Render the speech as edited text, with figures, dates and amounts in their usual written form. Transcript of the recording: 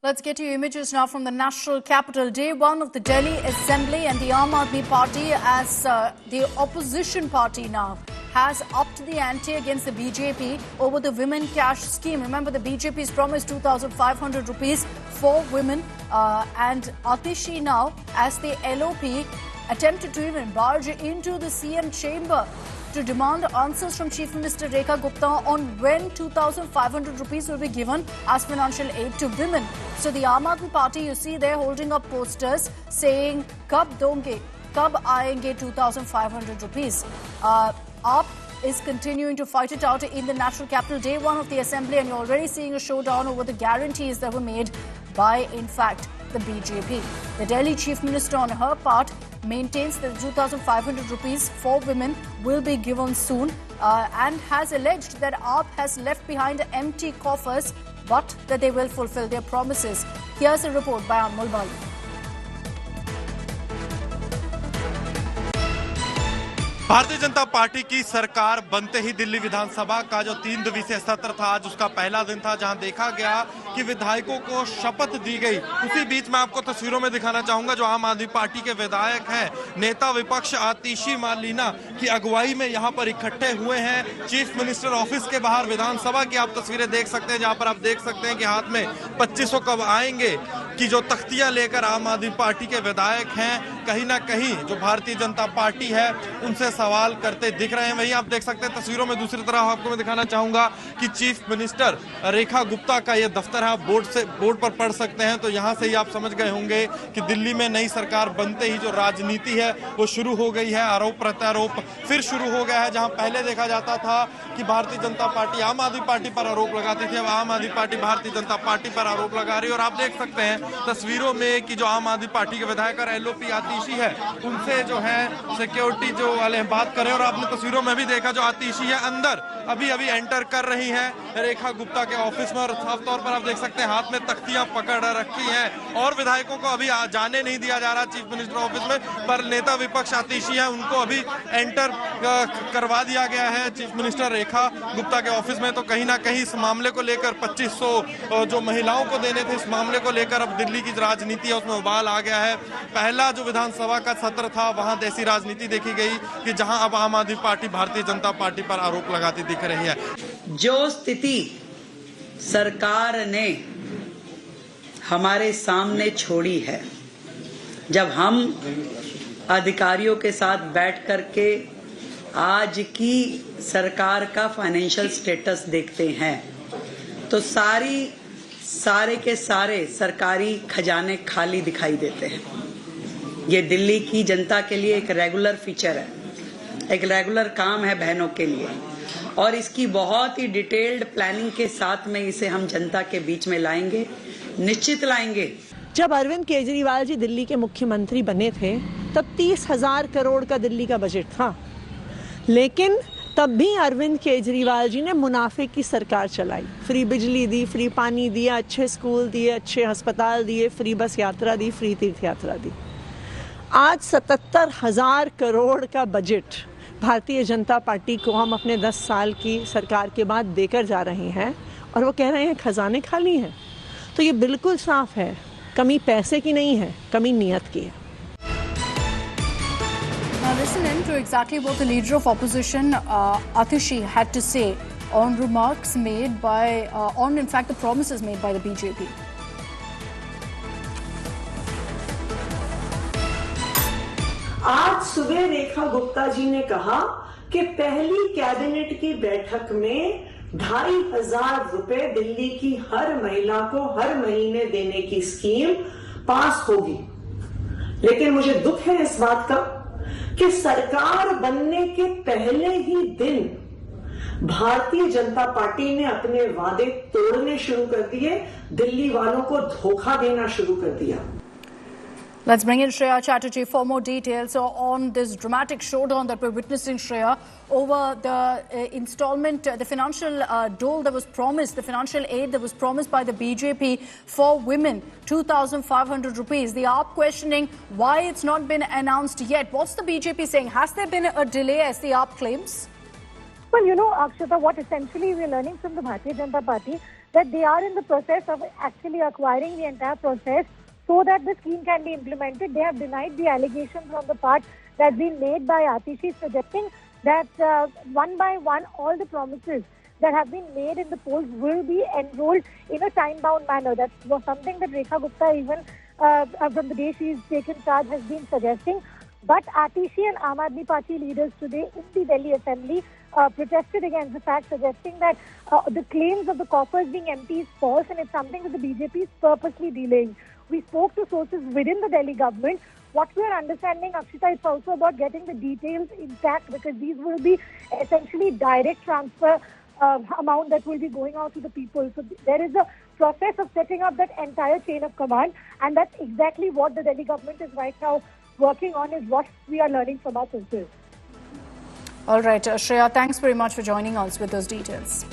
Let's get you images now from the national capital. Day one of the Delhi Assembly, and the Aam Aadmi Party, as the opposition party now, has upped the ante against the BJP over the women cash scheme. Remember, the BJP's promised 2,500 rupees for women, and Atishi now, as the LOP, attempted to even barge into the CM chamber to demand answers from Chief Minister Rekha Gupta on when 2,500 rupees will be given as financial aid to women. So the Aam Aadmi Party, you see there holding up posters saying, "Kab donge, kab aayenge 2,500 rupees." AAP is continuing to fight it out in the national capital, day one of the assembly, and you're already seeing a showdown over the guarantees that were made by, in fact, the BJP. The Delhi Chief Minister, on her part, maintains that 2,500 rupees for women will be given soon, and has alleged that AAP has left behind empty coffers, but that they will fulfill their promises. Here's a report by Anmol Balu. Bharatiya Janata party की सरकार बनते ही दिल्ली विधानसभा का जो 3 दिवसीय सत्र था, आज उसका पहला दिन था, जहां देखा गया कि विधायकों को शपथ दी गई। उसी बीच मैं आपको तस्वीरों में दिखाना चाहूंगा जो आम आदमी पार्टी के विधायक हैं, नेता विपक्ष आतिशी मालिना की अगुवाई में यहां पर इकट्ठे हुए हैं चीफ मिनिस्टर ऑफिस के बाहर। विधानसभा की आप तस्वीरें देख सकते हैं, जहां पर आप देख सकते हैं कि हाथ में 2500 कब आएंगे कि जो तख्तियां लेकर आम आदमी पार्टी के विधायक हैं, कहीं ना कहीं जो भारतीय जनता पार्टी है उनसे सवाल करते दिख रहे हैं। वहीं आप देख सकते हैं तस्वीरों में दूसरी तरफ आपको मैं दिखाना चाहूंगा कि चीफ मिनिस्टर रेखा गुप्ता का ये दफ्तर है, आप बोर्ड पर पढ़ सकते हैं। तो यहां से ही आप समझ गए होंगे कि दिल्ली में नई सरकार बनते ही जो राजनीति है वो शुरू हो गई है। आरोप प्रत्यारोप फिर शुरू हो गया है। जहां पहले देखा जाता था कि भारतीय जनता पार्टी आम आदमी पार्टी पर आरोप लगाती थी, अब आम आदमी पार्टी भारतीय जनता पार्टी पर आरोप लगा रही है। और आप देख सकते हैं तस्वीरों में कि जो आम आदमी पार्टी के विधायक और एलओपी आतिशी है, उनसे जो है सिक्योरिटी जो वाले बात करें। और आपने तस्वीरों में भी देखा जो आतिशी है अंदर अभी एंटर कर रही हैं रेखा गुप्ता के ऑफिस में, और साफ तौर पर आप देख सकते हैं हाथ में तख्तियां पकड़ रखी हैं और विधायकों को अभी जाने नहीं दिया जा रहा चीफ मिनिस्टर ऑफिस में। पर नेता विपक्ष आतिशी है, उनको अभी एंटर करवा दिया गया है चीफ मिनिस्टर रेखा गुप्ता के ऑफिस में। तो कहीं ना कहीं इस मामले को लेकर 2500 जो महिलाओं को देने थे, इस मामले को लेकर अब दिल्ली की राजनीति है उसमें उबाल आ गया है। पहला जो विधानसभा का सत्र था वहां देसी राजनीति देखी गई कि जहां अब आम आदमी पार्टी भारतीय जनता पार्टी पर आरोप लगाती दिख रही है। जो स्थिति सरकार ने हमारे सामने छोड़ी है, जब हम अधिकारियों के साथ बैठ करके आज की सरकार का फाइनेंशियल स्टेटस देखते हैं, तो सारे के सारे सरकारी खजाने खाली दिखाई देते हैं। ये दिल्ली की जनता के लिए एक रेगुलर फीचर है, एक रेगुलर काम है बहनों के लिए, और इसकी बहुत ही डिटेल्ड प्लानिंग के साथ में इसे हम जनता के बीच में लाएंगे, निश्चित लाएंगे। जब अरविंद केजरीवाल जी दिल्ली के मुख्यमंत्री बने थे तब 30,000 करोड़ का दिल्ली का बजट था, लेकिन तब भी अरविंद केजरीवाल जी ने मुनाफे की सरकार चलाई। फ्री बिजली दी, फ्री पानी दिया, अच्छे स्कूल दिए, अच्छे अस्पताल दिए, फ्री बस यात्रा दी, फ्री तीर्थ यात्रा दी। आज 77,000 करोड़ का बजट भारतीय जनता पार्टी को हम अपने 10 साल की सरकार के बाद देकर जा रहे हैं, और वो कह रहे हैं खजाने खाली हैं। तो ये बिल्कुल साफ है, कमी पैसे की नहीं है, कमी नियत की है। Now listen in to exactly what the leader of opposition, Atishi, had to say on remarks made by, on in fact the promises made by the BJP. आज सुबह रेखा गुप्ता जी ने कहा कि पहली कैबिनेट की बैठक में 2,500 रुपए दिल्ली की हर महिला को हर महीने देने की स्कीम पास होगी। लेकिन मुझे दुख है इस बात का कि सरकार बनने के पहले ही दिन भारतीय जनता पार्टी ने अपने वादे तोड़ने शुरू कर दिए, दिल्ली वालों को धोखा देना शुरू कर दिया। Let's bring in Shreya Chatterjee for more details on this dramatic showdown that we're witnessing, Shreya, over the installment, the financial dole that was promised, the financial aid that was promised by the BJP for women, 2,500 rupees. The AAP questioning why it's not been announced yet. What's the BJP saying? Has there been a delay, as the AAP claims? Well, you know, Akshata, what essentially we're learning from the Bharatiya Janata Party, that they are in the process of actually acquiring the entire process so that the scheme can be implemented. They have denied the allegations on the part that's been made by Atishi, suggesting that one by one all the promises that have been made in the polls will be enrolled in a time-bound manner. That was something that Rekha Gupta, even from the day she's taken charge, has been suggesting. But Atishi and Aam Aadmi Party leaders today in the Delhi Assembly protested against the fact, suggesting that the claims of the coffers being empty is false, and it's something that the BJP is purposely delaying. We spoke to sources within the Delhi government. What we are understanding, Akshita, it's also about getting the details intact, because these will be essentially direct transfer amount that will be going out to the people. So there is a process of setting up that entire chain of command, and that's exactly what the Delhi government is right now working on, is what we are learning from our sources. All right, Shreya, thanks very much for joining us with those details.